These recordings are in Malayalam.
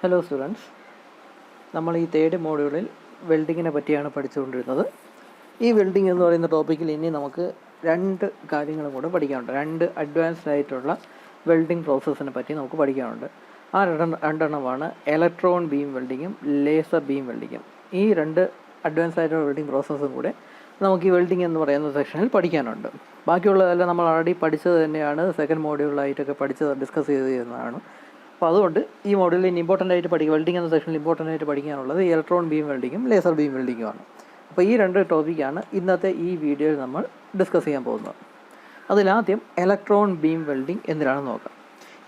ഹലോ സ്റ്റുഡൻസ്, നമ്മൾ ഈ തേർഡ് മോഡ്യൂളിൽ വെൽഡിങ്ങിനെ പറ്റിയാണ് പഠിച്ചുകൊണ്ടിരുന്നത്. ഈ വെൽഡിംഗ് എന്ന് പറയുന്ന ടോപ്പിക്കിൽ ഇനി നമുക്ക് രണ്ട് കാര്യങ്ങളും കൂടെ പഠിക്കാനുണ്ട്. രണ്ട് അഡ്വാൻസ്ഡ് ആയിട്ടുള്ള വെൽഡിംഗ് പ്രോസസ്സിനെ പറ്റി നമുക്ക് പഠിക്കാനുണ്ട്. ആ രണ്ടെണ്ണമാണ് ഇലക്ട്രോൺ ബീം വെൽഡിങ്ങും ലേസർ ബീം വെൽഡിങ്ങും. ഈ രണ്ട് അഡ്വാൻസ്ഡ് ആയിട്ടുള്ള വെൽഡിംഗ് പ്രോസസ്സും കൂടെ നമുക്ക് ഈ വെൽഡിംഗ് എന്ന് പറയുന്ന സെക്ഷനിൽ പഠിക്കാനുണ്ട്. ബാക്കിയുള്ളതെല്ലാം നമ്മൾ ഓൾറെഡി പഠിച്ചത് തന്നെയാണ്, സെക്കൻഡ് മോഡ്യൂളായിട്ടൊക്കെ ഡിസ്കസ് ചെയ്തിരുന്നതാണ്. അപ്പോൾ അതുകൊണ്ട് ഈ മോഡലിൽ ഇമ്പോർട്ടൻ്റ് ആയിട്ട് വെൽഡിംഗ് എന്ന സെക്ഷനിൽ ഇമ്പോർട്ടൻ്റ് ആയിട്ട് പഠിക്കാനുള്ളത് ഇലക്ട്രോൺ ബീം വെൽഡിങ്ങും ലേസർ ബീം വെൽഡിങ്ങുമാണ്. അപ്പോൾ ഈ രണ്ട് ടോപ്പിക്കാണ് ഇന്നത്തെ ഈ വീഡിയോയിൽ നമ്മൾ ഡിസ്കസ് ചെയ്യാൻ പോകുന്നത്. അതിലാദ്യം ഇലക്ട്രോൺ ബീം വെൽഡിംഗ് എന്തിനാണെന്ന് നോക്കാം.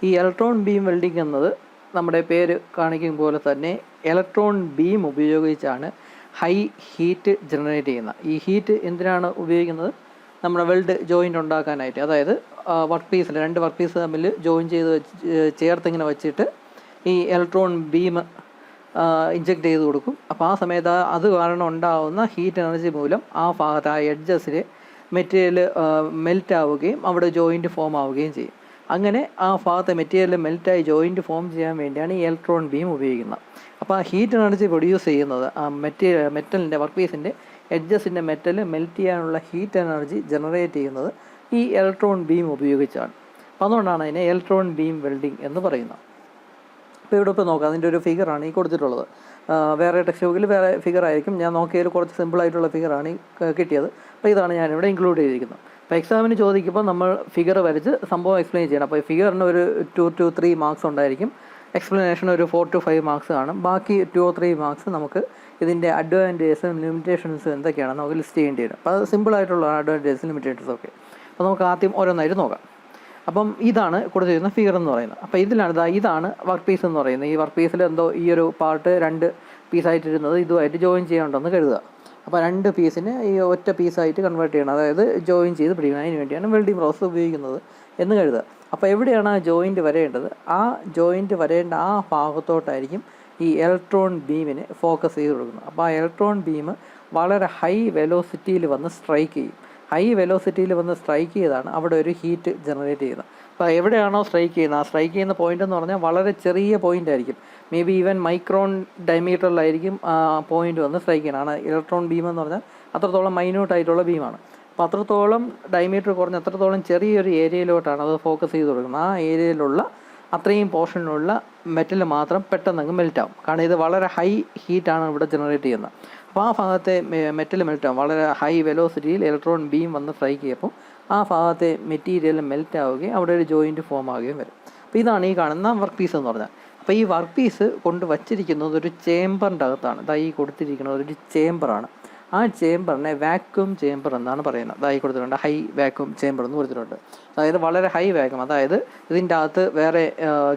ഈ ഇലക്ട്രോൺ ബീം വെൽഡിംഗ് എന്നത് നമ്മുടെ പേര് കാണിക്കും പോലെ തന്നെ ഇലക്ട്രോൺ ബീം ഉപയോഗിച്ചാണ് ഹൈ ഹീറ്റ് ജനറേറ്റ് ചെയ്യുന്നത്. ഈ ഹീറ്റ് എന്തിനാണ് ഉപയോഗിക്കുന്നത്? നമ്മുടെ വെൽഡ് ജോയിൻ്റ് ഉണ്ടാക്കാനായിട്ട്. അതായത് രണ്ട് വർക്ക് പീസ് തമ്മിൽ ജോയിൻ ചെയ്ത് ചേർത്തിങ്ങനെ വെച്ചിട്ട് ഈ ഇലക്ട്രോൺ ബീം ഇഞ്ചെക്ട് ചെയ്ത് കൊടുക്കും. അപ്പോൾ ആ സമയത്ത് അത് കാരണം ഉണ്ടാകുന്ന ഹീറ്റ് എനർജി മൂലം ആ ഭാഗത്ത്, ആ എഡ്ജസിൽ മെറ്റീരിയൽ മെൽറ്റ് ആവുകയും അവിടെ ജോയിൻറ്റ് ഫോം ആവുകയും ചെയ്യും. അങ്ങനെ ആ ഭാഗത്തെ മെറ്റീരിയൽ മെൽറ്റായി ജോയിൻറ്റ് ഫോം ചെയ്യാൻ വേണ്ടിയാണ് ഈ ഇലക്ട്രോൺ ബീം ഉപയോഗിക്കുന്നത്. അപ്പോൾ ആ ഹീറ്റ് എനർജി പ്രൊഡ്യൂസ് ചെയ്യുന്നത് ആ മെറ്റലിൻ്റെ വർക്ക് പീസിൻ്റെ എഡ്ജസിൻ്റെ മെറ്റൽ മെൽറ്റ് ചെയ്യാനുള്ള ഹീറ്റ് എനർജി ജനറേറ്റ് ചെയ്യുന്നത് ഈ ഇലക്ട്രോൺ ബീം ഉപയോഗിച്ചാണ്. അപ്പോൾ അതുകൊണ്ടാണ് അതിനെ ഇലക്ട്രോൺ ബീം വെൽഡിംഗ് എന്ന് പറയുന്നത്. അപ്പോൾ ഇവിടെ ഇപ്പോൾ നോക്കാം, അതിൻ്റെ ഒരു ഫിഗറാണ് ഈ കൊടുത്തിട്ടുള്ളത്. വേറെ ടെക്സ്റ്റ് ബുക്കിൽ വേറെ ഫിഗർ ആയിരിക്കും, ഞാൻ നോക്കിയതിൽ കുറച്ച് സിമ്പിളായിട്ടുള്ള ഫിഗറാണ് ഈ കിട്ടിയത്. അപ്പോൾ ഇതാണ് ഞാനിവിടെ ഇൻക്ലൂഡ് ചെയ്തിരിക്കുന്നത്. അപ്പോൾ എക്സാമിന് ചോദിക്കുമ്പോൾ നമ്മൾ ഫിഗർ വരച്ച് സംഭവം എക്സ്പ്ലെയിൻ ചെയ്യണം. അപ്പോൾ ഈ ഫിഗറിന് ഒരു 2 to 3 മാർക്സ് ഉണ്ടായിരിക്കും, എക്സ്പ്ലനേഷൻ ഒരു 4 to 5 മാർക്സ് കാണും. ബാക്കി 2 or 3 മാർക്സ് നമുക്ക് ഇതിൻ്റെ അഡ്വാൻറ്റേജസും ലിമിറ്റേഷൻസും എന്തൊക്കെയാണെന്ന് നമുക്ക് ലിസ്റ്റ് ചെയ്യേണ്ടി വരും. അപ്പോൾ അത് സിമ്പിളായിട്ടുള്ള അഡ്വാൻറ്റേജസും ലിമിറ്റേഷൻസും ഒക്കെ. അപ്പോൾ നമുക്ക് ആദ്യം ഓരോന്നായിട്ട് നോക്കാം. അപ്പം ഇതാണ് കൊടുത്തിരുന്ന ഫിഗർ എന്ന് പറയുന്നത്. അപ്പോൾ ഇതാണ് വർക്ക് പീസ് എന്ന് പറയുന്നത്. ഈ വർക്ക് പീസിൽ എന്തോ ഈ ഒരു പാർട്ട് 2 പീസായിട്ടിരുന്നത് ഇതുമായിട്ട് ജോയിൻ ചെയ്യാനുണ്ടെന്ന് കരുതുക. അപ്പോൾ 2 പീസിനെ ഈ ഒറ്റ പീസായിട്ട് കൺവേർട്ട് ചെയ്യണം, അതായത് ജോയിൻ ചെയ്ത് പിടിക്കണം. അതിന് വേണ്ടിയാണ് വെൽഡിംഗ് പ്രോസസ്സ് ഉപയോഗിക്കുന്നത് എന്ന് കരുതുക. അപ്പോൾ എവിടെയാണ് ആ ജോയിൻറ്റ് വരേണ്ടത്? ആ ജോയിൻറ്റ് വരേണ്ട ആ ഭാഗത്തോട്ടായിരിക്കും ഈ ഇലക്ട്രോൺ ബീമിനെ ഫോക്കസ് ചെയ്ത് കൊടുക്കുന്നത്. അപ്പോൾ ആ ഇലക്ട്രോൺ ബീം വളരെ ഹൈ വെലോസിറ്റിയിൽ വന്ന് സ്ട്രൈക്ക് ചെയ്യും. ഹൈ വെലോസിറ്റിയിൽ വന്ന് സ്ട്രൈക്ക് ചെയ്താണ് അവിടെ ഒരു ഹീറ്റ് ജനറേറ്റ് ചെയ്യുന്നത്. അപ്പോൾ എവിടെയാണോ സ്ട്രൈക്ക് ചെയ്യുന്നത്, ആ സ്ട്രൈക്ക് ചെയ്യുന്ന പോയിൻ്റ് എന്ന് പറഞ്ഞാൽ വളരെ ചെറിയ പോയിൻ്റ് ആയിരിക്കും. മേ ബി ഈവൻ മൈക്രോൺ ഡയമീറ്ററിലായിരിക്കും ആ പോയിൻ്റ് വന്ന് സ്ട്രൈക്ക് ചെയ്യണം. ഇലക്ട്രോൺ ബീം എന്ന് പറഞ്ഞാൽ അത്രത്തോളം മൈന്യൂട്ടായിട്ടുള്ള ബീമാണ്. അപ്പോൾ അത്രത്തോളം ഡയമീറ്റർ കുറഞ്ഞ അത്രത്തോളം ചെറിയൊരു ഏരിയയിലോട്ടാണ് അത് ഫോക്കസ് ചെയ്ത് കൊടുക്കുന്നത്. ആ ഏരിയയിലുള്ള അത്രയും പോർഷനിലുള്ള മെറ്റൽ മാത്രം പെട്ടെന്ന് മെൽറ്റാവും. കാരണം ഇത് വളരെ ഹൈ ഹീറ്റാണ് ഇവിടെ ജനറേറ്റ് ചെയ്യുന്നത്. അപ്പോൾ ആ ഭാഗത്തെ മെറ്റൽ മെൽറ്റാവും. വളരെ ഹൈ വെലോസിറ്റിയിൽ ഇലക്ട്രോൺ ബീം വന്ന് സ്ട്രൈക്ക് ചെയ്യുമ്പോൾ ആ ഭാഗത്തെ മെറ്റീരിയൽ മെൽറ്റ് ആവുകയും അവിടെ ഒരു ജോയിൻറ്റ് ഫോം ആവുകയും വരും. അപ്പോൾ ഇതാണ് ഈ കാണുന്ന വർക്ക് പീസ് എന്ന് പറഞ്ഞാൽ. അപ്പോൾ ഈ വർക്ക് പീസ് കൊണ്ട് വച്ചിരിക്കുന്നത് ഒരു ചേമ്പറിൻ്റെ അകത്താണ്. ഈ കൊടുത്തിരിക്കുന്നത് ഒരു ചേമ്പറാണ്. ആ ചേമ്പറിനെ വാക്യൂം ചേമ്പർ എന്നാണ് പറയുന്നത്. അതായി കൊടുത്തിട്ടുണ്ട്, ഹൈ വാക്യൂം ചേമ്പർ എന്ന് കൊടുത്തിട്ടുണ്ട്. അതായത് വളരെ ഹൈ വാക്യൂം, അതായത് ഇതിൻ്റെ അകത്ത് വേറെ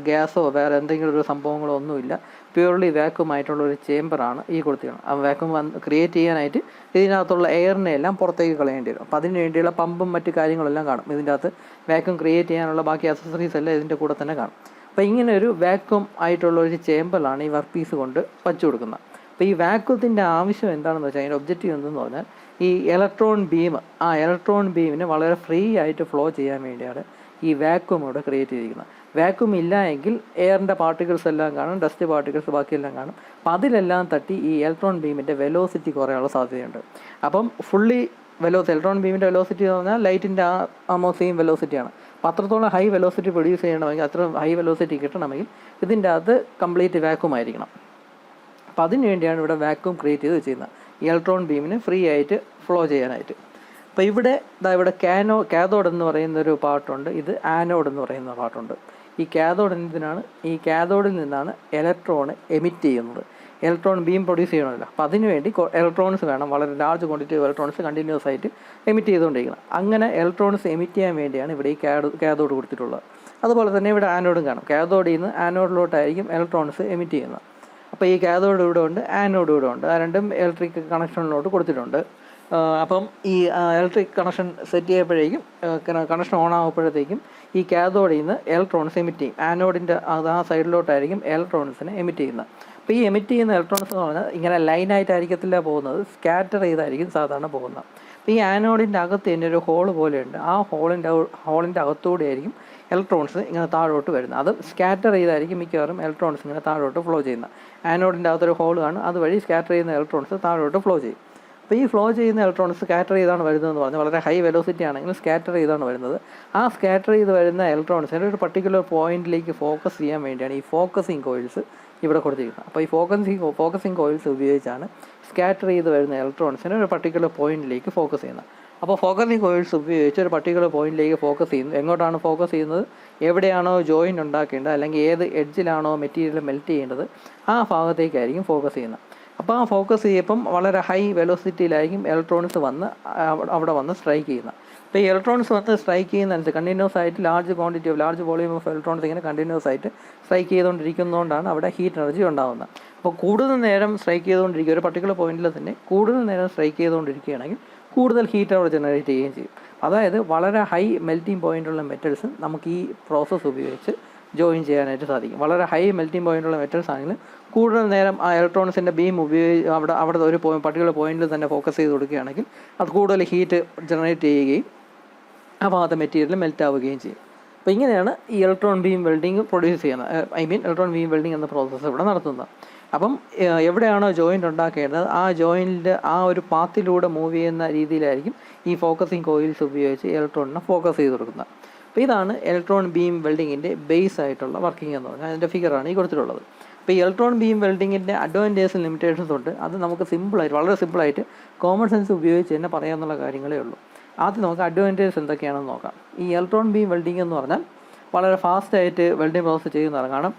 ഗ്യാസോ വേറെ എന്തെങ്കിലും ഒരു സംഭവങ്ങളോ ഒന്നുമില്ല, പ്യൂർലി വാക്യൂം ആയിട്ടുള്ള ഒരു ചേമ്പറാണ് ഈ കൊടുത്തിരിക്കുന്നത്. ആ വാക്യൂം ക്രിയേറ്റ് ചെയ്യാനായിട്ട് ഇതിനകത്തുള്ള എയറിനെ എല്ലാം പുറത്തേക്ക് കളയേണ്ടി വരും. അപ്പോൾ അതിന് വേണ്ടിയുള്ള പമ്പും മറ്റു കാര്യങ്ങളെല്ലാം കാണും. ഇതിൻ്റെ അകത്ത് വാക്യൂം ക്രിയേറ്റ് ചെയ്യാനുള്ള ബാക്കി അക്സസറീസ് എല്ലാം ഇതിൻ്റെ കൂടെ തന്നെ കാണും. അപ്പോൾ ഇങ്ങനെ ഒരു വാക്യൂം ആയിട്ടുള്ള ഒരു ചേമ്പറാണ് ഈ വർക്ക് പീസ് കൊണ്ട് വച്ചു കൊടുക്കുന്നത്. അപ്പോൾ ഈ വാക്യൂത്തിൻ്റെ ആവശ്യം എന്താണെന്ന് വെച്ചാൽ, അതിൻ്റെ ഒബ്ജക്റ്റീവ് എന്തെന്ന് പറഞ്ഞാൽ ഈ ഇലക്ട്രോൺ ബീമിനെ വളരെ ഫ്രീ ആയിട്ട് ഫ്ലോ ചെയ്യാൻ വേണ്ടിയാണ് ഈ വാക്യൂം ഇവിടെ ക്രിയേറ്റ് ചെയ്തിരിക്കുന്നത്. വാക്യൂം ഇല്ല എങ്കിൽ എയറിൻ്റെ പാർട്ടിക്കിൾസ് എല്ലാം കാണും, ഡസ്റ്റ് പാർട്ടിക്കിൾസ് ബാക്കിയെല്ലാം കാണും. അപ്പോൾ അതിലെല്ലാം തട്ടി ഈ ഇലക്ട്രോൺ ബീമിൻ്റെ വെലോസിറ്റി കുറയാനുള്ള സാധ്യതയുണ്ട്. അപ്പം ഇലക്ട്രോൺ ബീമിൻ്റെ വെലോസിറ്റി എന്ന് പറഞ്ഞാൽ ലൈറ്റിൻ്റെ സെയിം വെലോസിറ്റിയാണ്. അപ്പോൾ അത്രത്തോളം ഹൈ വെലോസിറ്റി പ്രൊഡ്യൂസ് ചെയ്യണമെങ്കിൽ, അത്ര ഹൈ വെലോസിറ്റി കിട്ടണമെങ്കിൽ ഇതിൻ്റെ അകത്ത് കംപ്ലീറ്റ് വാക്യൂം ആയിരിക്കണം. അപ്പോൾ അതിന് വേണ്ടിയാണ് ഇവിടെ വാക്യൂം ക്രിയേറ്റ് ചെയ്ത് വെച്ചിരുന്നത്, ഇലക്ട്രോൺ ബീമിന് ഫ്രീ ആയിട്ട് ഫ്ലോ ചെയ്യാനായിട്ട്. അപ്പോൾ ഇവിടെ കാഥോഡ് എന്ന് പറയുന്നൊരു പാർട്ടുണ്ട്, ഇത് ആനോഡ് എന്ന് പറയുന്ന പാർട്ടുണ്ട്. ഈ കാഥോഡ് എന്തിനാണ്? ഈ കാഥോഡിൽ നിന്നാണ് ഇലക്ട്രോൺ എമിറ്റ് ചെയ്യുന്നത്. ഇലക്ട്രോൺ ബീം പ്രൊഡ്യൂസ് ചെയ്യണമല്ലോ, അപ്പോൾ അതിന് വേണ്ടി ഇലക്ട്രോൺസ് വേണം. വളരെ large quantity of electrons continuous ആയിട്ട് എമിറ്റ് ചെയ്തുകൊണ്ടിരിക്കണം. അങ്ങനെ ഇലക്ട്രോൺസ് എമിറ്റ് ചെയ്യാൻ വേണ്ടിയാണ് ഇവിടെ ഈ കാഥോഡ് കൊടുത്തിട്ടുള്ളത്. അതുപോലെ തന്നെ ഇവിടെ ആനോഡും കാണും. കാഥോഡിൽ നിന്ന് ആനോഡിലോട്ടായിരിക്കും ഇലക്ട്രോൺസ് എമിറ്റ് ചെയ്യുന്നത്. അപ്പോൾ ഈ കാഥോഡ് ഇവിടെ ഉണ്ട്, ആനോഡ് ഇവിടെ ഉണ്ട്. ആ രണ്ടും ഇലക്ട്രിക് കണക്ഷനിലോട്ട് കൊടുത്തിട്ടുണ്ട്. അപ്പം ഈ ഇലക്ട്രിക് കണക്ഷൻ സെറ്റ് ചെയ്യുമ്പോഴേക്കും, കണക്ഷൻ ഓൺ ആകുമ്പോഴത്തേക്കും ഈ കാഥോഡിൽ നിന്ന് ഇലക്ട്രോൺസ് എമിറ്റ് ചെയ്യും. ആനോഡിൻ്റെ ആ സൈഡിലോട്ടായിരിക്കും ഇലക്ട്രോൺസിനെ എമിറ്റ് ചെയ്യുന്നത്. അപ്പോൾ ഈ എമിറ്റ് ചെയ്യുന്ന ഇലക്ട്രോൺസ് എന്ന് പറഞ്ഞാൽ ഇങ്ങനെ ലൈനായിട്ടായിരിക്കത്തില്ല പോകുന്നത്, സ്കാറ്റർ ചെയ്തായിരിക്കും സാധാരണ പോകുന്നത്. അപ്പോൾ ഈ ആനോഡിൻ്റെ അകത്ത് തന്നെ ഒരു ഹോള് പോലെയുണ്ട്. ആ ഹോളിൻ്റെ അകത്തൂടെ ആയിരിക്കും ഇലക്ട്രോൺസ് ഇങ്ങനെ താഴോട്ട് വരുന്നത്. അത് സ്കാറ്റർ ചെയ്തായിരിക്കും മിക്കവാറും ഇലക്ട്രോൺസ് ഇങ്ങനെ താഴോട്ട് ഫ്ലോ ചെയ്യുന്നത്. ആനോഡിൻ്റെ അകത്തൊരു ഹോൾ കാണും, അതുവഴി സ്കാറ്റർ ചെയ്യുന്ന ഇലക്ട്രോൺസ് താഴോട്ട് ഫ്ലോ ചെയ്യും. അപ്പോൾ ഈ ഫ്ലോ ചെയ്യുന്ന ഇലക്ട്രോൺസ് സ്കാറ്റർ ചെയ്താണ് വരുന്നതെന്ന് പറഞ്ഞാൽ വളരെ ഹൈ വെലോസിറ്റി ആണെങ്കിൽ സ്കാറ്റർ ചെയ്താണ് വരുന്നത്. ആ സ്കാറ്റർ ചെയ്ത് വരുന്ന ഇലക്ട്രോൺസിനെ ഒരു പർട്ടിക്കുലർ പോയിന്റിലേക്ക് ഫോക്കസ് ചെയ്യാൻ വേണ്ടിയാണ് ഈ ഫോക്കസിങ് കോയിൽസ് ഇവിടെ കൊടുത്തിരിക്കുന്നത്. അപ്പോൾ ഈ ഫോക്കസിങ് കോയിൽസ് ഉപയോഗിച്ചാണ് സ്കാറ്റർ ചെയ്ത് വരുന്ന ഇലക്ട്രോൺസിനെ ഒരു പർട്ടിക്കുലർ പോയിന്റിലേക്ക് ഫോക്കസ് ചെയ്യുന്നത്. അപ്പോൾ ഫോക്കസിങ് കോയിൽസ് ഉപയോഗിച്ച് ഒരു പർട്ടിക്കുലർ പോയിന്റിലേക്ക് ഫോക്കസ് ചെയ്യുന്നു. എങ്ങോട്ടാണ് ഫോക്കസ് ചെയ്യുന്നത്? എവിടെയാണോ ജോയിൻ്റ് ഉണ്ടാക്കേണ്ടത് അല്ലെങ്കിൽ ഏത് എഡ്ജിലാണോ മെറ്റീരിയൽ മെൽറ്റ് ചെയ്യേണ്ടത് ആ ഭാഗത്തേക്കായിരിക്കും ഫോക്കസ് ചെയ്യുന്നത്. അപ്പോൾ ആ ഫോക്കസ് ചെയ്യുമ്പം വളരെ ഹൈ വെലോസിറ്റിയിലായിരിക്കും ഇലക്ട്രോൺസ് വന്ന് അവിടെ വന്ന് സ്ട്രൈക്ക് ചെയ്യുന്നത്. അപ്പോൾ ഈ ഇലക്ട്രോൺസ് വന്ന് സ്ട്രൈക്ക് ചെയ്യുന്നതനുസരിച്ച് കണ്ടിന്യൂസ് ആയിട്ട് ലാർജ് വോളിയം ഓഫ് ഇലക്ട്രോൺസ് ഇങ്ങനെ കണ്ടിന്യൂസ് ആയിട്ട് സ്ട്രൈക്ക് ചെയ്തുകൊണ്ടിരിക്കുന്നതുകൊണ്ടാണ് അവിടെ ഹീറ്റ് എനർജി ഉണ്ടാകുന്നത്. അപ്പോൾ കൂടുതൽ നേരം സ്ട്രൈക്ക് ചെയ്തുകൊണ്ടിരിക്കുക, ഒരു പർട്ടിക്കുലർ പോയിന്റിൽ തന്നെ കൂടുതൽ നേരം സ്ട്രൈക്ക് ചെയ്തുകൊണ്ടിരിക്കുകയാണെങ്കിൽ കൂടുതൽ ഹീറ്റ് അവിടെ ജനറേറ്റ് ചെയ്യുകയും ചെയ്യും. അതായത് വളരെ ഹൈ മെൽറ്റിംഗ് പോയിൻ്റുള്ള മെറ്റൽസ് നമുക്ക് ഈ പ്രോസസ്സ് ഉപയോഗിച്ച് ജോയിൻ ചെയ്യാനായിട്ട് സാധിക്കും. വളരെ ഹൈ മെൽറ്റിംഗ് പോയിൻ്റുള്ള മെറ്റൽസ് ആണെങ്കിൽ കൂടുതൽ നേരം ആ ഇലക്ട്രോൺസിൻ്റെ ബീം അവിടെ ഒരു പർട്ടിക്കുലർ പോയിന്റിൽ തന്നെ ഫോക്കസ് ചെയ്ത് കൊടുക്കുകയാണെങ്കിൽ അത് കൂടുതൽ ഹീറ്റ് ജനറേറ്റ് ചെയ്യുകയും ആ ഭാഗത്തെ മെറ്റീരിയൽ മെൽറ്റ് ആവുകയും ചെയ്യും. അപ്പോൾ ഇങ്ങനെയാണ് ഈ ഇലക്ട്രോൺ ബീം വെൽഡിങ് പ്രൊഡ്യൂസ് ചെയ്യുന്നത്. ഇലക്ട്രോൺ ബീം വെൽഡിങ് എന്ന പ്രോസസ്സ് ഇവിടെ നടത്തുന്നത്. അപ്പം എവിടെയാണോ ജോയിൻ്റ് ഉണ്ടാക്കേണ്ടത് ആ ജോയിൻറ്റ് ആ ഒരു പാത്തിലൂടെ മൂവ് ചെയ്യുന്ന രീതിയിലായിരിക്കും ഈ ഫോക്കസിങ് കോയിൽസ് ഉപയോഗിച്ച് ഇലക്ട്രോണിനെ ഫോക്കസ് ചെയ്ത് കൊടുക്കുന്നത്. അപ്പോൾ ഇതാണ് ഇലക്ട്രോൺ ബീം വെൽഡിങ്ങിൻ്റെ ബേസ് ആയിട്ടുള്ള വർക്കിംഗ് എന്ന് പറഞ്ഞാൽ അതിൻ്റെ ഫിഗറാണ് ഈ കൊടുത്തിട്ടുള്ളത്. അപ്പോൾ ഈ ഇലക്ട്രോൺ ബീം വെൽഡിങ്ങിൻ്റെ അഡ്വാൻറ്റേജും ലിമിറ്റേഷൻസ് ഉണ്ട്. അത് നമുക്ക് വളരെ സിമ്പിളായിട്ട് കോമൺ സെൻസ് ഉപയോഗിച്ച് തന്നെ പറയാമെന്നുള്ള കാര്യങ്ങളേ ഉള്ളൂ. ആദ്യം നമുക്ക് അഡ്വാൻറ്റേജസ് എന്തൊക്കെയാണെന്ന് നോക്കാം. ഈ ഇലക്ട്രോൺ ബീം വെൽഡിംഗ് എന്ന് പറഞ്ഞാൽ വളരെ ഫാസ്റ്റായിട്ട് വെൽഡിംഗ് പ്രോസസ്സ് ചെയ്യുന്നതാണ്. കാരണം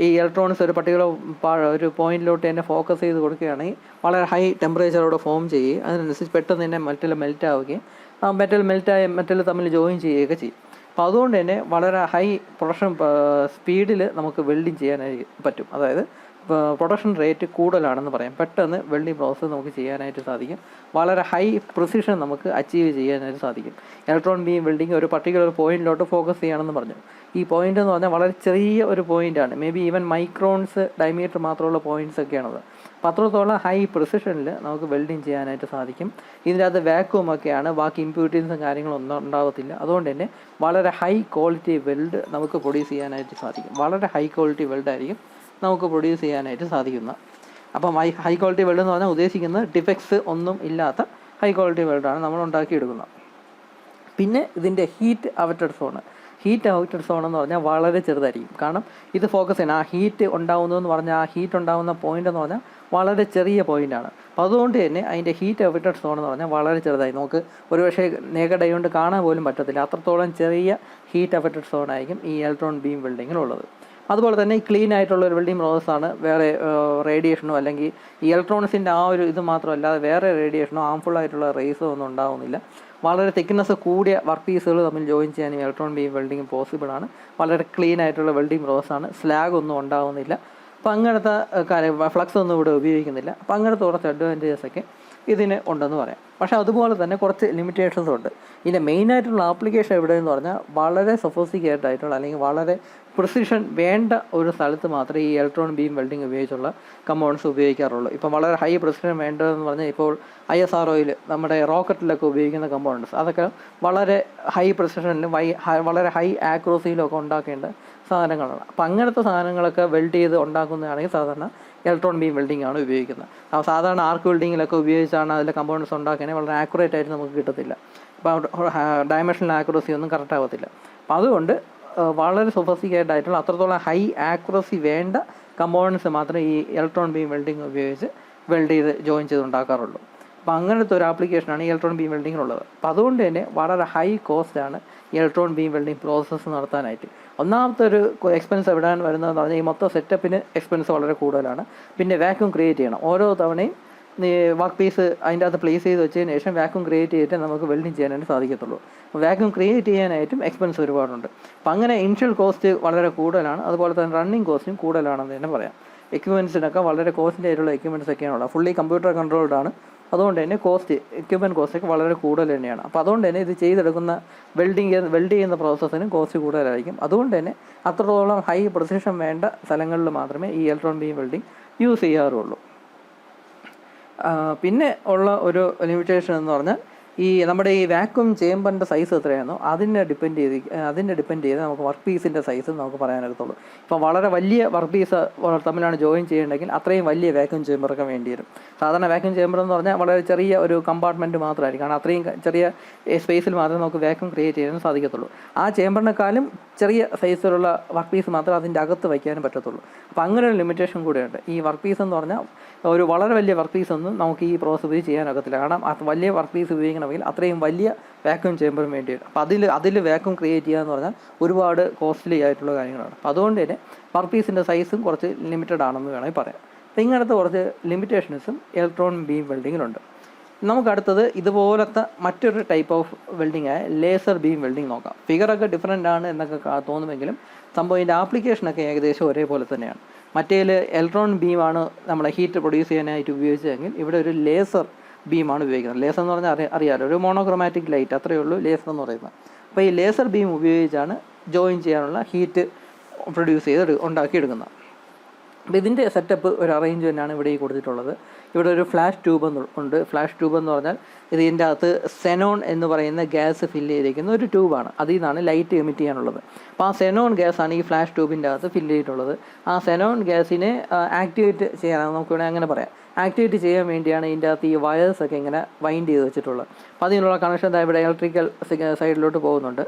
ഈ ഇലക്ട്രോൺസ് ഒരു പർട്ടിക്കുലർ ഒരു പോയിന്റിലോട്ട് തന്നെ ഫോക്കസ് ചെയ്ത് കൊടുക്കുകയാണെങ്കിൽ വളരെ ഹൈ ടെമ്പറേച്ചറോടെ ഫോം ചെയ്യുകയും അതിനനുസരിച്ച് പെട്ടെന്ന് തന്നെ മെൽറ്റ് ആവുകയും ആ മെറ്റൽ തമ്മിൽ ജോയിൻ ചെയ്യുകയൊക്കെ ചെയ്യും. അപ്പോൾ അതുകൊണ്ട് തന്നെ വളരെ ഹൈ പ്രൊഡക്ഷൻ സ്പീഡിൽ നമുക്ക് വെൽഡിങ് ചെയ്യാനായി പറ്റും. അതായത് പ്രൊഡക്ഷൻ റേറ്റ് കൂടുതലാണെന്ന് പറയാം. പെട്ടെന്ന് വെൽഡിംഗ് പ്രോസസ്സ് നമുക്ക് ചെയ്യാനായിട്ട് സാധിക്കും. വളരെ ഹൈ പ്രിസിഷൻ നമുക്ക് അച്ചീവ് ചെയ്യാനായിട്ട് സാധിക്കും. ഇലക്ട്രോൺ ബീം വെൽഡിങ് ഒരു പർട്ടിക്കുലർ പോയിന്റിലോട്ട് ഫോക്കസ് ചെയ്യണമെന്ന് പറഞ്ഞു. ഈ പോയിന്റ് എന്ന് പറഞ്ഞാൽ വളരെ ചെറിയ ഒരു പോയിൻ്റാണ്. May be even microns diameter മാത്രമുള്ള പോയിൻറ്റ്സ് ഒക്കെയാണത്. അപ്പോൾ അത്രത്തോളം ഹൈ പ്രിസിഷനിൽ നമുക്ക് വെൽഡിങ് ചെയ്യാനായിട്ട് സാധിക്കും. ഇതിനകത്ത് വാക്യൂം ഒക്കെയാണ്, ബാക്കി ഇമ്പ്യൂരിറ്റീസും കാര്യങ്ങളൊന്നും ഉണ്ടാകത്തില്ല. അതുകൊണ്ട് തന്നെ വളരെ ഹൈ ക്വാളിറ്റി വെൽഡ് നമുക്ക് പ്രൊഡ്യൂസ് ചെയ്യാനായിട്ട് സാധിക്കും. വളരെ ഹൈ ക്വാളിറ്റി വെൽഡായിരിക്കും നമുക്ക് പ്രൊഡ്യൂസ് ചെയ്യാനായിട്ട് സാധിക്കുന്ന. അപ്പം ഹൈ ക്വാളിറ്റി വെൽഡ് എന്ന് പറഞ്ഞാൽ ഉദ്ദേശിക്കുന്നത് ഡിഫക്ട്സ് ഒന്നും ഇല്ലാത്ത ഹൈ ക്വാളിറ്റി വെൽഡാണ് നമ്മൾ ഉണ്ടാക്കിയെടുക്കുന്നത്. പിന്നെ ഇതിൻ്റെ ഹീറ്റ് അവറ്റഡ് സോൺ എന്ന് പറഞ്ഞാൽ വളരെ ചെറുതായിരിക്കും. കാരണം ഇത് ഫോക്കസ് ചെയ്യണം. ആ ഹീറ്റ് ഉണ്ടാകുന്നതെന്ന് പറഞ്ഞാൽ ആ ഹീറ്റ് ഉണ്ടാകുന്ന പോയിൻ്റ് എന്ന് പറഞ്ഞാൽ വളരെ ചെറിയ പോയിൻ്റാണ്. അപ്പോൾ അതുകൊണ്ട് തന്നെ അതിൻ്റെ ഹീറ്റ് അവറ്റഡ് സോൺ എന്ന് പറഞ്ഞാൽ വളരെ ചെറുതായി നമുക്ക് ഒരുപക്ഷെ നേക്കഡ് ഐ കൊണ്ട് കാണാൻ പോലും പറ്റത്തില്ല. അത്രത്തോളം ചെറിയ ഹീറ്റ് അവറ്റഡ് സോണായിരിക്കും ഈ ഇലക്ട്രോൺ ബീം വെൽഡിങ്ങിലുള്ളത്. അതുപോലെ തന്നെ ഈ ക്ലീൻ ആയിട്ടുള്ള ഒരു വെൽഡിംഗ് പ്രോസസ്സാണ്. വേറെ റേഡിയേഷനോ അല്ലെങ്കിൽ ഈ ഇലക്ട്രോൺസിൻ്റെ ആ ഒരു ഇത് മാത്രമല്ലാതെ വേറെ റേഡിയേഷനോ ഹാംഫുൾ ആയിട്ടുള്ള റേസോ ഒന്നും ഉണ്ടാവുന്നില്ല. വളരെ തിക്നെസ് കൂടിയ വർക്ക് പീസുകൾ തമ്മിൽ ജോയിൻ ചെയ്യാനും ഇലക്ട്രോൺ ബീം വെൽഡിങ് പോസിബിളാണ്. വളരെ ക്ലീൻ ആയിട്ടുള്ള വെൽഡിംഗ് പ്രോസസ്സാണ്. സ്ലാഗ് ഒന്നും ഉണ്ടാവുന്നില്ല. അപ്പോൾ അങ്ങനത്തെ ഫ്ലക്സ് ഒന്നും ഇവിടെ ഉപയോഗിക്കുന്നില്ല. അപ്പോൾ അങ്ങനത്തെ കുറച്ച് അഡ്വാൻറ്റേജസ് ഒക്കെ ഇതിന് ഉണ്ടെന്ന് പറയാം. പക്ഷേ അതുപോലെ തന്നെ കുറച്ച് ലിമിറ്റേഷൻസ് ഉണ്ട്. ഇതിൻ്റെ മെയിനായിട്ടുള്ള ആപ്ലിക്കേഷൻ എവിടെയെന്ന് പറഞ്ഞാൽ വളരെ സൊഫിസ്റ്റിക്കേറ്റഡ് ആയിട്ടുള്ള അല്ലെങ്കിൽ വളരെ പ്രിസിഷൻ വേണ്ട ഒരു സ്ഥലത്ത് മാത്രമേ ഈ ഇലക്ട്രോൺ ബീം വെൽഡിംഗ് ഉപയോഗിച്ചുള്ള കമ്പൗണ്ട്സ് ഉപയോഗിക്കാറുള്ളൂ. ഇപ്പം വളരെ ഹൈ പ്രിസിഷൻ വേണ്ടതെന്ന് പറഞ്ഞാൽ ഇപ്പോൾ ISROയിൽ നമ്മുടെ റോക്കറ്റിലൊക്കെ ഉപയോഗിക്കുന്ന കമ്പൗണ്ട്സ് അതൊക്കെ വളരെ ഹൈ പ്രിസിഷനിലും വളരെ ഹൈ ആക്യുറസിയിലും ഒക്കെ ഉണ്ടാക്കേണ്ട സാധനങ്ങളാണ്. അപ്പം അങ്ങനത്തെ സാധനങ്ങളൊക്കെ വെൽഡ് ചെയ്ത് ഉണ്ടാക്കുന്നതാണെങ്കിൽ സാധാരണ ഇലക്ട്രോൺ ബീം വെൽഡിംഗ് ആണ് ഉപയോഗിക്കുന്നത്. സാധാരണ ആർക്ക് വെൽഡിങ്ങിലൊക്കെ ഉപയോഗിച്ചാണ് അതിലെ കമ്പൗണ്ട്സ് ഉണ്ടാക്കുകയാണെങ്കിൽ വളരെ ആക്യുറേറ്റ് ആയിട്ട് നമുക്ക് കിട്ടത്തില്ല. അപ്പോൾ ഡയമെൻഷണൽ ആക്യുറസി ഒന്നും കറക്റ്റ് ആവത്തില്ല. അപ്പോൾ അതുകൊണ്ട് വളരെ സൊഫിസ്റ്റിക്കേറ്റഡ് ആയിട്ടുള്ള അത്രത്തോളം ഹൈ ആക്യുറസി വേണ്ട കമ്പോണൻസ് മാത്രമേ ഈ ഇലക്ട്രോൺ ബീം വെൽഡിംഗ് ഉപയോഗിച്ച് വെൽഡ് ചെയ്ത് ജോയിൻ ചെയ്ത് ഉണ്ടാക്കാറുള്ളൂ. അപ്പോൾ അങ്ങനത്തെ ഒരു ആപ്ലിക്കേഷനാണ് ഈ ഇലക്ട്രോൺ ബീം വെൽഡിങ്ങിനുള്ളത്. അപ്പോൾ അതുകൊണ്ട് തന്നെ വളരെ ഹൈ കോസ്റ്റാണ് ഇലക്ട്രോൺ ബീം വെൽഡിംഗ് പ്രോസസ്സ് നടത്താനായിട്ട്. ഒന്നാമത്തെ ഒരു എക്സ്പെൻസ് എവിടെയാണ് വരുന്നതെന്ന് പറഞ്ഞാൽ ഈ മൊത്തം സെറ്റപ്പിന് എക്സ്പെൻസ് വളരെ കൂടുതലാണ്. പിന്നെ വാക്യൂം ക്രിയേറ്റ് ചെയ്യണം. ഓരോ തവണയും വർക്ക് പീസ് അതിൻ്റെ അകത്ത് പ്ലേസ് ചെയ്ത് വെച്ചതിന് ശേഷം വാക്യൂം ക്രിയേറ്റ് ചെയ്തിട്ട് നമുക്ക് വെൽഡിങ് ചെയ്യാനായിട്ട് സാധിക്കത്തുള്ളൂ. വാക്യൂം ക്രിയേറ്റ് ചെയ്യാനായിട്ടും എക്സ്പെൻസ് ഒരുപാടുണ്ട്. അപ്പം അങ്ങനെ ഇനിഷ്യൽ കോസ്റ്റ് വളരെ കൂടുതലാണ്. അതുപോലെ തന്നെ റണ്ണിങ് കോസ്റ്റും കൂടുതലാണെന്ന് തന്നെ പറയാം. എക്യുപ്മെൻറ്റ്സിനൊക്കെ വളരെ കോസ്റ്റ്ലി ആയിട്ടുള്ള എക്യുപ്മെൻറ്റ്സ് ഒക്കെയാണുള്ളത്. ഫുള്ളി കമ്പ്യൂട്ടർ കൺട്രോൾഡ് ആണ്. അതുകൊണ്ട് തന്നെ എക്യുപ്മെൻറ്റ് കോസ്റ്റൊക്കെ വളരെ കൂടുതൽ തന്നെയാണ്. അപ്പോൾ അതുകൊണ്ട് തന്നെ ഇത് ചെയ്തെടുക്കുന്ന വെൽഡ് ചെയ്യുന്ന പ്രോസസ്സിനും കോസ്റ്റ് കൂടുതലായിരിക്കും. അതുകൊണ്ട് തന്നെ അത്രത്തോളം ഹൈ പ്രിസിഷൻ വേണ്ട സ്ഥലങ്ങളിൽ മാത്രമേ ഈ ഇലക്ട്രോൺ ബീം വെൽഡിംഗ് യൂസ് ചെയ്യാറുള്ളൂ. പിന്നെ ഉള്ള ഒരു ലിമിറ്റേഷൻ എന്ന് പറഞ്ഞാൽ ഈ നമ്മുടെ ഈ വാക്വം ചേമ്പറിൻ്റെ സൈസ് എത്രയാണോ ഡിപ്പെൻഡ് ചെയ്ത് നമുക്ക് വർക്ക് പീസിൻ്റെ സൈസ് നമുക്ക് പറയാനൊക്കത്തുള്ളൂ. ഇപ്പം വളരെ വലിയ വർക്ക് പീസ് തമ്മിലാണ് ജോയിൻ ചെയ്യേണ്ടെങ്കിൽ അത്രയും വലിയ വാക്വം ചേമ്പറൊക്കെ വേണ്ടി വരും. സാധാരണ വാക്വം ചേമ്പർ എന്ന് പറഞ്ഞാൽ വളരെ ചെറിയ ഒരു കമ്പാർട്ട്മെൻറ്റ് മാത്രമായിരിക്കും. കാരണം അത്രയും ചെറിയ സ്പേസിൽ മാത്രമേ നമുക്ക് വാക്വം ക്രിയേറ്റ് ചെയ്യാൻ സാധിക്കത്തുള്ളൂ. ആ ചേമ്പറിനെക്കാളും ചെറിയ സൈസിലുള്ള വർക്ക് പീസ് മാത്രമേ അതിൻ്റെ അകത്ത് വയ്ക്കാനും പറ്റത്തുള്ളൂ. അപ്പോൾ അങ്ങനെ ഒരു ലിമിറ്റേഷൻ കൂടെയുണ്ട്. ഈ വർക്ക് പീസ് എന്ന് പറഞ്ഞാൽ ഒരു വളരെ വലിയ വർക്ക് പീസൊന്നും നമുക്ക് ഈ പ്രോസസ്സ് ഉപയോഗിച്ച് ചെയ്യാനൊക്കത്തില്ല. കാരണം വലിയ വർക്ക് പീസ് ഉപയോഗിക്കണമെങ്കിൽ അത്രയും വലിയ വാക്വം ചേമ്പറും വേണ്ടി വരും. അപ്പോൾ അതിൽ വാക്വം ക്രിയേറ്റ് ചെയ്യുക എന്ന് പറഞ്ഞാൽ ഒരുപാട് കോസ്റ്റ്ലി ആയിട്ടുള്ള കാര്യങ്ങളാണ്. അപ്പോൾ അതുകൊണ്ട് തന്നെ വർക്ക് പീസിൻ്റെ സൈസും കുറച്ച് ലിമിറ്റഡ് ആണെന്ന് വേണമെങ്കിൽ പറയാം. അപ്പോൾ ഇങ്ങനത്തെ കുറച്ച് ലിമിറ്റേഷൻസും ഇലക്ട്രോൺ ബീം വെൽഡിങ്ങിലുണ്ട്. നമുക്കടുത്തത് ഇതുപോലത്തെ മറ്റൊരു ടൈപ്പ് ഓഫ് വെൽഡിംഗ് ആയ ലേസർ ബീം വെൽഡിംഗ് നോക്കാം. ഫിഗറൊക്കെ ഡിഫറെൻ്റ് ആണ് എന്നൊക്കെ തോന്നുമെങ്കിലും സംഭവം ഇതിൻ്റെ ആപ്ലിക്കേഷനൊക്കെ ഏകദേശം ഒരേപോലെ തന്നെയാണ്. മറ്റേതിൽ ഇലക്ട്രോൺ ബീമാണ് നമ്മളെ ഹീറ്റ് പ്രൊഡ്യൂസ് ചെയ്യാനായിട്ട് ഉപയോഗിച്ചതെങ്കിൽ ഇവിടെ ഒരു ലേസർ ബീമാണ് ഉപയോഗിക്കുന്നത്. ലേസർ എന്ന് പറഞ്ഞാൽ അറിയാമല്ലോ, ഒരു മോണോക്രോമാറ്റിക് ലൈറ്റ്, അത്രയേ ഉള്ളൂ ലേസർ എന്ന് പറയുന്നത്. അപ്പോൾ ഈ ലേസർ ബീം ഉപയോഗിച്ചാണ് ജോയിൻ ചെയ്യാനുള്ള ഹീറ്റ് പ്രൊഡ്യൂസ് ചെയ്ത് ഉണ്ടാക്കിയെടുക്കുന്നത്. അപ്പോൾ ഇതിൻ്റെ സെറ്റപ്പ് ഒരു അറേഞ്ച്മെൻ്റാണ് ഇവിടെ ഈ കൊടുത്തിട്ടുള്ളത്. ഇവിടെ ഒരു ഫ്ലാഷ് ട്യൂബ് ഉണ്ട്. ഫ്ലാഷ് ട്യൂബ് എന്ന് പറഞ്ഞാൽ ഇതിൻ്റെ അകത്ത് സെനോൺ എന്ന് പറയുന്ന ഗ്യാസ് ഫില്ല് ചെയ്തിരിക്കുന്ന ഒരു ട്യൂബാണ്. അതിൽ നിന്നാണ് ലൈറ്റ് എമിറ്റ് ചെയ്യാനുള്ളത്. അപ്പോൾ ആ സെനോൺ ഗ്യാസാണ് ഈ ഫ്ലാഷ് ട്യൂബിൻ്റെ അകത്ത് ഫില്ല് ചെയ്തിട്ടുള്ളത്. ആ സെനോൺ ഗ്യാസിനെ ആക്ടിവേറ്റ് ചെയ്യാനാണ്, നമുക്ക് വേണമെങ്കിൽ അങ്ങനെ പറയാം. ആക്ടിവേറ്റ് ചെയ്യാൻ വേണ്ടിയാണ് ഇതിൻ്റെ അകത്ത് ഈ വയേഴ്സൊക്കെ ഇങ്ങനെ വൈൻഡ് ചെയ്ത് വെച്ചിട്ടുള്ളത്. അപ്പോൾ അതിനുള്ള കണക്ഷൻ ഇവിടെ ഇലക്ട്രിക്കൽ സൈഡിലോട്ട് പോകുന്നുണ്ട്.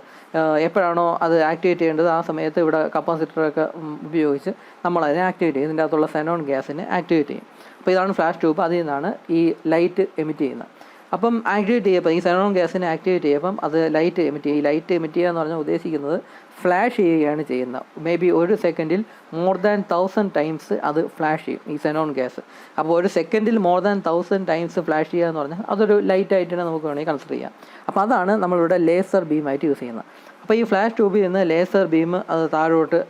എപ്പോഴാണോ അത് ആക്ടിവേറ്റ് ചെയ്യേണ്ടത് ആ സമയത്ത് ഇവിടെ കപ്പാസിറ്ററൊക്കെ ഉപയോഗിച്ച് നമ്മളതിനെ ആക്ടിവേറ്റ് ചെയ്യും. ഇതിൻ്റെ അകത്തുള്ള സെനോൺ ഗ്യാസിനെ ആക്ടിവേറ്റ് ചെയ്യും. അപ്പോൾ ഇതാണ് ഫ്ലാഷ് ട്യൂബ്. അതിൽ നിന്നാണ് ഈ ലൈറ്റ് എമിറ്റ് ചെയ്യുന്നത്. അപ്പം ആക്ടിവേറ്റ് ചെയ്യുമ്പോൾ ഈ സെനോൺ ഗ്യാസിനെ ആക്ടിവേറ്റ് ചെയ്യുമ്പം അത് ലൈറ്റ് എമിറ്റ് ചെയ്യും. ഈ ലൈറ്റ് എമിറ്റ് ചെയ്യുക എന്ന് പറഞ്ഞാൽ ഉദ്ദേശിക്കുന്നത് ഫ്ലാഷ് ചെയ്യുകയാണ് ചെയ്യുന്നത്. മേ ബി ഒരു സെക്കൻഡിൽ മോർ ദാൻ 1000 ടൈംസ് അത് ഫ്ലാഷ് ചെയ്യും ഈ സെനോൺ ഗ്യാസ്. അപ്പോൾ ഒരു സെക്കൻഡിൽ മോർ ദാൻ 1000 ടൈംസ് ഫ്ലാഷ് ചെയ്യുക എന്ന് പറഞ്ഞാൽ അതൊരു ലൈറ്റായിട്ട് തന്നെ നമുക്ക് വേണമെങ്കിൽ കൺസിഡർ ചെയ്യാം. അപ്പോൾ അതാണ് നമ്മളിവിടെ ലേസർ ബീമായിട്ട് യൂസ് ചെയ്യുന്നത്. അപ്പോൾ ഈ ഫ്ലാഷ് ട്യൂബിൽ നിന്ന് ലേസർ ബീം അത് താഴോട്ട്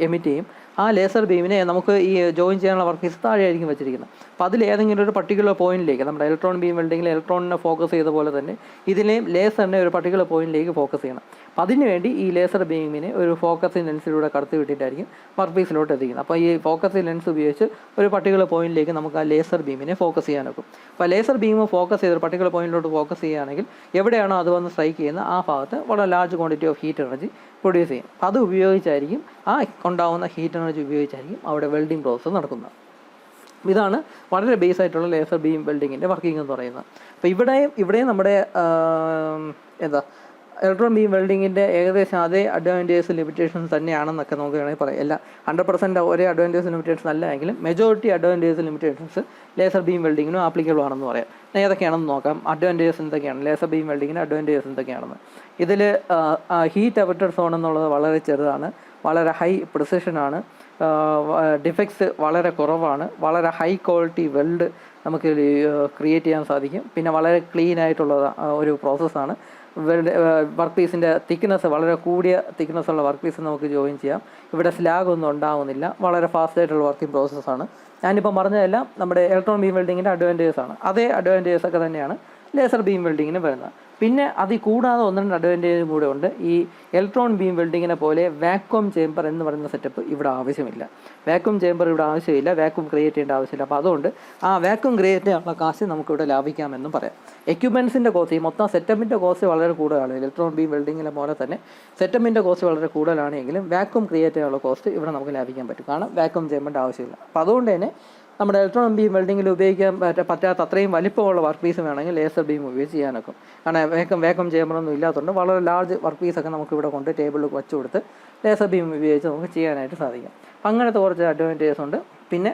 എമിറ്റ് ചെയ്യും. ആ ലേസർ ബീമിനെ നമുക്ക് ഈ ജോയിൻ ചെയ്യാനുള്ള വർക്ക് പീസ് താഴെയായിരിക്കും വെച്ചിരിക്കുന്നത്. അപ്പോൾ അതിൽ ഏതെങ്കിലും ഒരു പർട്ടിക്കുലർ പോയിന്റിലേക്ക്, നമ്മുടെ ഇലക്ട്രോൺ ബീം വെൽഡിങ്ങിൽ ഇലക്ട്രോണിനെ ഫോക്കസ് ചെയ്ത പോലെ തന്നെ ഇതിലെയും ലേസറിനെ ഒരു പർട്ടിക്കുലർ പോയിന്റിലേക്ക് ഫോക്കസ് ചെയ്യണം. അപ്പോൾ അതിനുവേണ്ടി ഈ ലേസർ ബീമിനെ ഒരു ഫോക്കസിങ് ലെൻസിലൂടെ കടത്തി വിട്ടിട്ടായിരിക്കും വർക്ക് പീസിലോട്ട് എത്തിക്കുന്നത്. അപ്പോൾ ഈ ഫോക്കസിങ് ലെൻസ് ഉപയോഗിച്ച് ഒരു പർട്ടിക്കുലർ പോയിന്റിലേക്ക് നമുക്ക് ആ ലേസർ ബീമിനെ ഫോക്കസ് ചെയ്യാൻ ഒക്കും. അപ്പോൾ ലേസർ ബീം ഫോക്കസ് ചെയ്ത് ഒരു പർട്ടിക്കുലർ പോയിന്റിലോട്ട് ഫോക്കസ് ചെയ്യുകയാണെങ്കിൽ എവിടെയാണോ അത് വന്ന് സ്ട്രൈക്ക് ചെയ്യുന്നത് ആ ഭാഗത്ത് വളരെ large quantity of heat energy produce ചെയ്യും. അത് ഉപയോഗിച്ചായിരിക്കും, ആ ഉണ്ടാകുന്ന ഹീറ്റ് എനർജി ഉപയോഗിച്ചായിരിക്കും അവിടെ വെൽഡിംഗ് പ്രോസസ്സ് നടക്കുന്നത്. ഇതാണ് വളരെ ബേസ് ആയിട്ടുള്ള ലേസർ ബീം വെൽഡിങ്ങിൻ്റെ വർക്കിംഗ് എന്ന് പറയുന്നത്. അപ്പോൾ ഇവിടെയും നമ്മുടെ ഇലക്ട്രോൺ ബീം വെൽഡിങ്ങിൻ്റെ ഏകദേശം അതേ അഡ്വാൻറ്റേജസ് ലിമിറ്റേഷൻസ് തന്നെയാണെന്നൊക്കെ നമുക്ക് വേണമെങ്കിൽ പറയാം. എല്ലാം 100% ഒരേ അഡ്വാൻറ്റേജസ് ലിമിറ്റേഷൻസ് അല്ല എങ്കിലും majority advantages limitations laser beam വെൽഡിങ്ങിനും ആപ്ലിക്കബിൾ ആണെന്ന് പറയാം. ഏതൊക്കെയാണെന്ന് നോക്കാം. അഡ്വാൻറ്റേജസ് എന്തൊക്കെയാണ്, ലേസർ ബീം വെൽഡിങ്ങിന് അഡ്വാൻറ്റേജസ് എന്തൊക്കെയാണെന്ന്. ഇതിൽ ഹീറ്റ് എഫക്റ്റഡ് സോൺ എന്നുള്ളത് വളരെ ചെറുതാണ്, വളരെ ഹൈ പ്രിസിഷനാണ്, ഡിഫക്ട്സ് വളരെ കുറവാണ്, വളരെ ഹൈ ക്വാളിറ്റി വെൽഡ് നമുക്ക് ക്രിയേറ്റ് ചെയ്യാൻ സാധിക്കും. പിന്നെ വളരെ ക്ലീൻ ആയിട്ടുള്ള ഒരു പ്രോസസ്സാണ്. വർക്ക് പീസിൻ്റെ തിക്നെസ് വളരെ കൂടിയ തിക്നെസ്സുള്ള വർക്ക് പീസ് നമുക്ക് ജോയിൻ ചെയ്യാം. ഇവിടെ സ്ലാഗ് ഒന്നും ഉണ്ടാകുന്നില്ല. വളരെ ഫാസ്റ്റായിട്ടുള്ള വർക്കിംഗ് പ്രോസസ്സാണ്. ഞാനിപ്പോൾ പറഞ്ഞതെല്ലാം നമ്മുടെ ഇലക്ട്രോൺ ബീം വെൽഡിങ്ങിൻ്റെ അഡ്വാൻറ്റേജസ് ആണ്. അതേ അഡ്വാൻറ്റേജസ് ഒക്കെ തന്നെയാണ് ലേസർ ബീം വെൽഡിങ്ങിന് വരുന്നത്. പിന്നെ അതിൽ കൂടാതെ 1-2 അഡ്വാൻറ്റേജും കൂടെ ഉണ്ട്. ഈ ഇലക്ട്രോൺ ബീം വെൽഡിങ്ങിനെ പോലെ വാക്വം ചേമ്പർ എന്ന് പറയുന്ന സെറ്റപ്പ് ഇവിടെ ആവശ്യമില്ല. വാക്വം ചേമ്പർ ഇവിടെ ആവശ്യമില്ല, വാക്വം ക്രിയേറ്റ് ചെയ്യേണ്ട ആവശ്യമില്ല. അപ്പോൾ അതുകൊണ്ട് ആ വാക്വം ക്രിയേറ്റ് ചെയ്യാനുള്ള കാശ് നമുക്കിവിടെ ലാഭിക്കാമെന്നും പറയാം. എക്യുപ്മെൻറ്റ്സിൻ്റെ കോസ്റ്റ്, ഈ മൊത്തം സെറ്റപ്പിൻ്റെ കോസ്റ്റ് വളരെ കൂടുതലാണ്. ഇലക്ട്രോൺ ബീം വെൽഡിങ്ങിനെ പോലെ തന്നെ സെറ്റപ്പിൻ്റെ കോസ്റ്റ് വളരെ കൂടുതലാണെങ്കിലും വാക്വം ക്രിയേറ്റ് ചെയ്യാനുള്ള കോസ്റ്റ് ഇവിടെ നമുക്ക് ലാഭിക്കാൻ പറ്റും. കാരണം വാക്വം ചേമ്പറിൻ്റെ ആവശ്യമില്ല. അപ്പോൾ അതുകൊണ്ട് തന്നെ നമ്മുടെ ഇലക്ട്രോൺ ബീം വെൽഡിങ്ങിൽ ഉപയോഗിക്കാൻ പറ്റാത്ത അത്രയും വലിപ്പമുള്ള വർക്ക് പീസ് വേണമെങ്കിൽ ലേസർ ബീം ഉപയോഗിച്ച് ചെയ്യാനൊക്കും. കാരണം വേക്കം ചേമ്പറൊന്നും ഇല്ലാത്തതുകൊണ്ട് വളരെ ലാർജ് വർക്ക് പീസൊക്കെ നമുക്ക് ഇവിടെ കൊണ്ട് ടേബിളിൽ വെച്ച് കൊടുത്ത് ലേസർ ബീം ഉപയോഗിച്ച് നമുക്ക് ചെയ്യാനായിട്ട് സാധിക്കും. അപ്പം അങ്ങനത്തെ കുറച്ച് അഡ്വാൻറ്റേജസ് ഉണ്ട്. പിന്നെ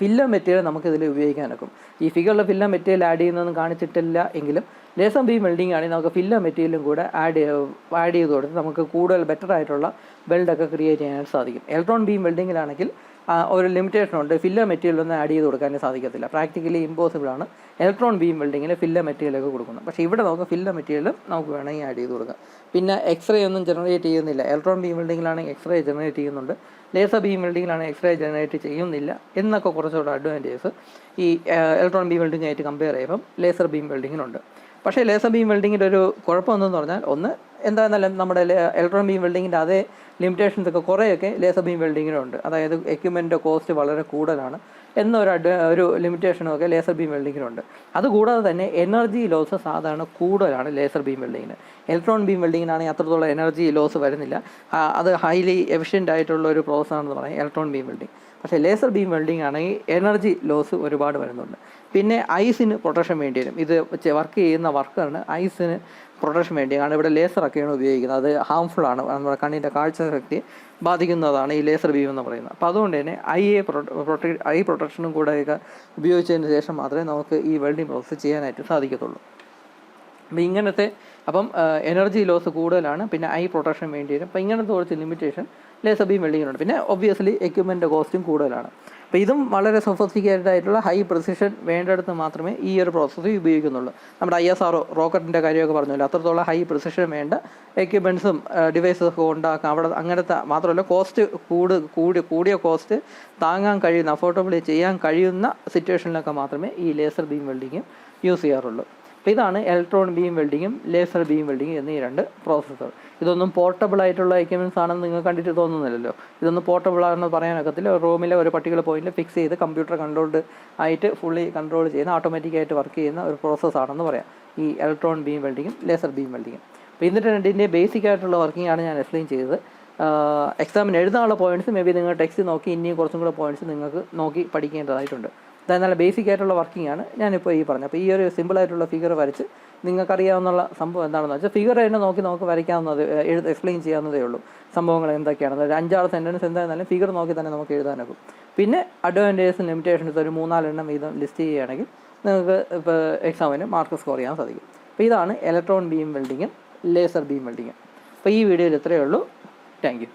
ഫില്ലർ മെറ്റീരിയൽ നമുക്കിതിൽ ഉപയോഗിക്കാനൊക്കും. ഈ ഫിഗറിൽ ഫില്ലർ മെറ്റീരിയൽ ആഡ് ചെയ്യുന്നതൊന്നും കാണിച്ചിട്ടില്ല എങ്കിലും ലേസർ ബീം വെൽഡിംഗ് ആണെങ്കിൽ നമുക്ക് ഫില്ലർ മെറ്റീരിയലും കൂടെ ആഡ് ചെയ്ത് കൊടുത്ത് നമുക്ക് കൂടുതൽ ബെറ്റർ ആയിട്ടുള്ള വെൽഡൊക്കെ ക്രിയേറ്റ് ചെയ്യാനായിട്ട് സാധിക്കും. ഇലക്ട്രോൺ ബീം വെൽഡിങ്ങിലാണെങ്കിൽ ഒരു ലിമിറ്റേഷൻ ഉണ്ട്. ഫില്ലർ മെറ്റീരിയലൊന്നും ആഡ് ചെയ്ത് കൊടുക്കാൻ സാധിക്കത്തില്ല. പ്രാക്ടിക്കലി ഇമ്പോസിബിളാണ് ഇലക്ട്രോൺ ബീം വെൽഡിങ്ങിൽ ഫില്ലർ മെറ്റീരിയലൊക്കെ കൊടുക്കുന്നത്. പക്ഷേ ഇവിടെ നമുക്ക് ഫില്ലർ മെറ്റീരിയലും നമുക്ക് വേണമെങ്കിൽ ആഡ് ചെയ്ത് കൊടുക്കാം. പിന്നെ എക്സ്റേ ഒന്നും ജനറേറ്റ് ചെയ്യുന്നില്ല. ഇലക്ട്രോൺ ബീം വെൽഡിങ്ങിലാണെങ്കിൽ എക്സ്റേ ജനറേറ്റ് ചെയ്യുന്നുണ്ട്, ലേസർ ബീം വെൽഡിങ്ങിലാണെങ്കിൽ എക്സ്റേ ജനറേറ്റ് ചെയ്യുന്നില്ല എന്നൊക്കെ കുറച്ചുകൂടെ അഡ്വാൻറ്റേജസ് ഈ ഇലക്ട്രോൺ ബീം വെൽഡിങ്ങായിട്ട് കമ്പയർ ചെയ്യുമ്പം ലേസർ ബീം വെൽഡിങ്ങിനുണ്ട്. പക്ഷേ ലേസർ ബീം വെൽഡിങ്ങിൻ്റെ ഒരു കുഴപ്പമെന്ന് പറഞ്ഞാൽ, ഒന്ന് എന്താണെന്നല്ല, നമ്മുടെ ഇലക്ട്രോൺ ബീം വെൽഡിങ്ങിൻ്റെ അതേ ലിമിറ്റേഷൻസ് ഒക്കെ കുറേയൊക്കെ ലേസർ ബീം വെൽഡിങ്ങിനുണ്ട്. അതായത് എക്യുപ്മെൻറ്റിൻ്റെ കോസ്റ്റ് വളരെ കൂടുതലാണ് ഒരു ലിമിറ്റേഷനൊക്കെ ലേസർ ബീം വെൽഡിങ്ങിനുണ്ട്. അതുകൂടാതെ തന്നെ എനർജി ലോസ് സാധാരണ കൂടുതലാണ് ലേസർ ബീം വെൽഡിങ്ങിന്. ഇലക്ട്രോൺ ബീം വെൽഡിങ്ങിനാണെങ്കിൽ അത്രത്തോളം എനർജി ലോസ് വരുന്നില്ല. അത് ഹൈലി എഫിഷ്യൻ്റ് ആയിട്ടുള്ള ഒരു പ്രോസസ്സാണെന്ന് പറയാം ഇലക്ട്രോൺ ബീം വെൽഡിങ്. പക്ഷേ ലേസർ ബീം വെൽഡിംഗ് ആണെങ്കിൽ എനർജി ലോസ് ഒരുപാട് വരുന്നുണ്ട്. പിന്നെ ഐസിന് പ്രൊട്ടക്ഷൻ വേണ്ടി വരും. ഇത് വർക്ക് ചെയ്യുന്ന വർക്കാണ് ഐസിന് പ്രൊട്ടക്ഷൻ വേണ്ടി. കാരണം ഇവിടെ ലേസറൊക്കെയാണ് ഉപയോഗിക്കുന്നത്. അത് ഹാംഫുൾ ആണ്, നമ്മുടെ കണ്ണിൻ്റെ കാഴ്ചശക്തി ബാധിക്കുന്നതാണ് ഈ ലേസർ ബീം എന്ന് പറയുന്നത്. അപ്പോൾ അതുകൊണ്ട് തന്നെ ഐ പ്രൊട്ടക്ഷനും കൂടെയൊക്കെ ഉപയോഗിച്ചതിന് ശേഷം മാത്രമേ നമുക്ക് ഈ വെൽഡിംഗ് പ്രോസസ്സ് ചെയ്യാനായിട്ട് സാധിക്കത്തുള്ളൂ. അപ്പം എനർജി ലോസ് കൂടുതലാണ്, പിന്നെ ഐ പ്രൊട്ടക്ഷൻ വേണ്ടി വരും. അപ്പോൾ ഇങ്ങനത്തെ കുറച്ച് ലിമിറ്റേഷൻ ലേസർ ബീം വെൽഡിങ്ങിനുണ്ട്. പിന്നെ ഒബ്വിയസ്ലി എക്യുപ്മെൻറ്റ് കോസ്റ്റും കൂടുതലാണ്. അപ്പോൾ ഇതും വളരെ സൊഫിസ്റ്റിക്കേറ്റഡ് ആയിട്ടുള്ള ഹൈ പ്രിസിഷൻ വേണ്ടിടത്ത് മാത്രമേ ഈ ഒരു പ്രോസസ്സ് ഉപയോഗിക്കുന്നുള്ളൂ. നമ്മുടെ ISRO റോക്കറ്റിൻ്റെ കാര്യമൊക്കെ പറഞ്ഞല്ലോ, അത്രത്തോളം ഹൈ പ്രിസിഷൻ വേണ്ട എക്യുപ്മെൻറ്റ്സും ഡിവൈസസൊക്കെ ഉണ്ടാക്കാം അവിടെ. അങ്ങനത്തെ മാത്രമല്ല, കോസ്റ്റ് കൂടിയ കോസ്റ്റ് താങ്ങാൻ കഴിയുന്ന, അഫോർഡബിളി ചെയ്യാൻ കഴിയുന്ന സിറ്റുവേഷനിലൊക്കെ മാത്രമേ ഈ ലേസർ ബീം വെൽഡിങ്ങും യൂസ് ചെയ്യാറുള്ളൂ. അപ്പോൾ ഇതാണ് ഇലക്ട്രോൺ ബീം വെൽഡിങ്ങും ലേസർ ബീം വെൽഡിങ്ങും എന്നീ രണ്ട് പ്രോസസ്സുകൾ. ഇതൊന്നും പോർട്ടബിൾ ആയിട്ടുള്ള എക്യുപ്മെൻറ്റ്സ് ആണെന്ന് നിങ്ങൾ കണ്ടിട്ട് തോന്നുന്നില്ലല്ലോ. ഇതൊന്നും പോർട്ടബിൾ ആണെന്ന് പറയാനൊക്കത്തില്ല. റൂമിലെ ഒരു പർട്ടിക്കുലർ പോയിന്റിൽ ഫിക്സ് ചെയ്ത് കമ്പ്യൂട്ടർ കൺട്രോൾഡ് ആയിട്ട് ഫുള്ളി കൺട്രോൾ ചെയ്യുന്ന, ഓട്ടോമാറ്റിക്കായിട്ട് വർക്ക് ചെയ്യുന്ന ഒരു പ്രോസസ്സാണെന്ന് പറയാം ഈ ഇലക്ട്രോൺ ബീം വെൽഡിങ്ങും ലേസർ ബീം വെൽഡിങ്ങും. അപ്പോൾ ഇതിൻ്റെ രണ്ടിൻ്റെ ബേസിക് ആയിട്ടുള്ള വർക്കിംഗ് ആണ് ഞാൻ എക്സ്പ്ലെയിൻ ചെയ്തത്. എക്സാമിന് എഴുതാനുള്ള പോയിൻറ്റ്സ് മേ ബി നിങ്ങൾ ടെക്സ്റ്റ് നോക്കി ഇനിയും കുറച്ചും കൂടെ പോയിൻറ്റ്സ് നിങ്ങൾക്ക് നോക്കി പഠിക്കേണ്ടതായിട്ടുണ്ട്. അതായത് നല്ല ബേസിക് ആയിട്ടുള്ള വർക്കിംഗ് ആണ് ഞാനിപ്പോൾ ഈ പറഞ്ഞത്. അപ്പോൾ ഈ ഒരു സിമ്പിളായിട്ടുള്ള ഫിഗർ വരച്ച് നിങ്ങൾക്കറിയാവുന്ന സംഭവം എന്താണെന്ന് വെച്ചാൽ ഫിഗർ തന്നെ നോക്കി നമുക്ക് വരയ്ക്കാവുന്നത്, എക്സ്പ്ലെയിൻ ചെയ്യാവുന്നതേ ഉള്ളൂ സംഭവങ്ങൾ എന്തൊക്കെയാണ്. അതായത് 5-6 സെൻറ്റൻസ് എന്തായിരുന്നാലും ഫിഗർ നോക്കി തന്നെ നമുക്ക് എഴുതാനൊക്കും. പിന്നെ അഡ്വാൻറ്റേജസും ലിമിറ്റേഷൻസ് ഒരു 3-4 എണ്ണം വീതം ലിസ്റ്റ് ചെയ്യുകയാണെങ്കിൽ നിങ്ങൾക്ക് ഇപ്പോൾ എക്സാമിന് മാർക്ക് സ്കോർ ചെയ്യാൻ സാധിക്കും. അപ്പോൾ ഇതാണ് ഇലക്ട്രോൺ ബീം വെൽഡിങ്ങും ലേസർ ബീം വെൽഡിങ്ങും. അപ്പോൾ ഈ വീഡിയോയിൽ ഇത്രയേ ഉള്ളൂ. Thank you.